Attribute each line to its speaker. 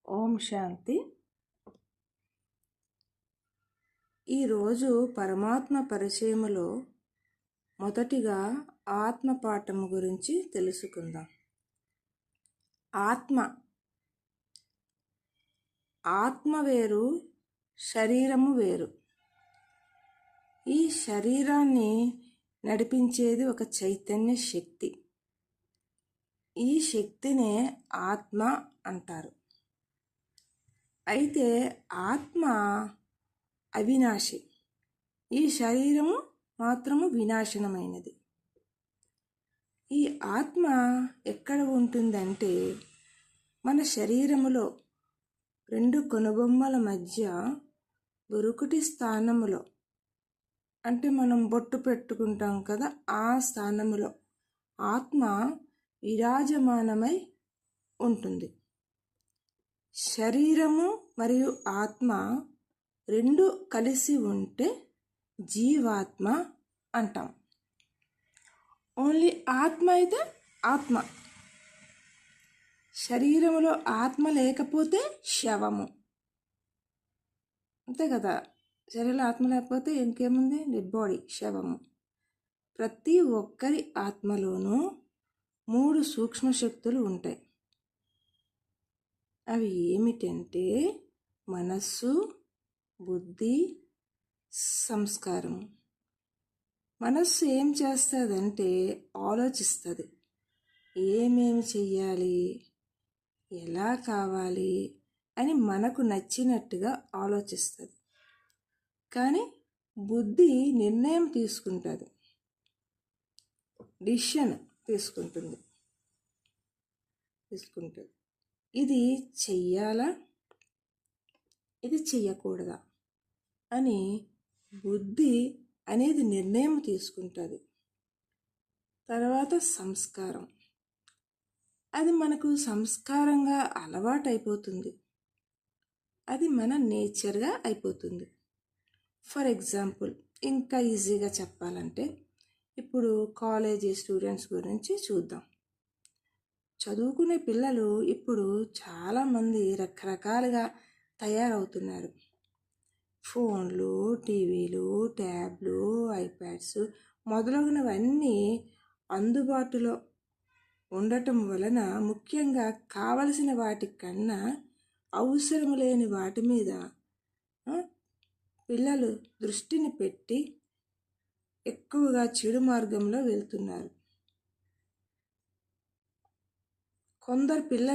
Speaker 1: ఓం శాంతి. ఈరోజు పరమాత్మ పరిచయములో మొదటిగా ఆత్మ పాఠము గురించి తెలుసుకుందాం. ఆత్మ వేరు, శరీరము వేరు. ఈ శరీరాన్ని నడిపించేది ఒక చైతన్య శక్తి. ఈ శక్తినే ఆత్మ అంటారు. అయితే ఆత్మ అవినాశి, ఈ శరీరము మాత్రము వినాశనమైనది. ఈ ఆత్మ ఎక్కడ ఉంటుందంటే మన శరీరములో రెండు కనుబొమ్మల మధ్య బురుకుటి స్థానములో, అంటే మనం బొట్టు పెట్టుకుంటాం కదా, ఆ స్థానములో ఆత్మ విరాజమానమై ఉంటుంది. శరీరము మరియు ఆత్మ రెండు కలిసి ఉంటే జీవాత్మ అంటాం. ఓన్లీ ఆత్మ అయితే ఆత్మ. శరీరములో ఆత్మ లేకపోతే శవము, అంతే కదా. శరీరంలో ఆత్మ లేకపోతే ఇంకేముంది? డెడ్ బాడీ, శవము. ప్రతి ఒక్కరి ఆత్మలోనూ 3 సూక్ష్మ శక్తులు ఉంటాయి. అవి ఏమిటంటే మనస్సు, బుద్ధి, సంస్కారము. మనస్సు ఏం చేస్తుందంటే ఆలోచిస్తుంది. ఏమేమి చెయ్యాలి, ఎలా కావాలి అని మనకు నచ్చినట్టుగా ఆలోచిస్తుంది. కానీ బుద్ధి నిర్ణయం తీసుకుంటుంది, డిసిషన్ తీసుకుంటుంది. ఇది చెయ్యాలా, ఇది చెయ్యకూడదా అని బుద్ధి అనేది నిర్ణయం తీసుకుంటుంది. తర్వాత సంస్కారం, అది మనకు సంస్కారంగా అలవాటైపోతుంది. అది మన నేచర్గా అయిపోతుంది. ఫర్ ఎగ్జాంపుల్, ఇంకా ఈజీగా చెప్పాలంటే ఇప్పుడు కాలేజీ స్టూడెంట్స్ గురించి చూద్దాం. చదువుకునే పిల్లలు ఇప్పుడు చాలామంది రకరకాలుగా తయారవుతున్నారు. ఫోన్లు, టీవీలు, ట్యాబ్లు, ఐప్యాడ్స్ మొదలగునవన్నీ అందుబాటులో ఉండటం వలన ముఖ్యంగా కావలసిన వాటి కన్నా అవసరం లేని వాటి మీద పిల్లలు దృష్టిని పెట్టి ఎక్కువగా చెడు మార్గంలో వెళ్తున్నారు. కొందరు పిల్లలు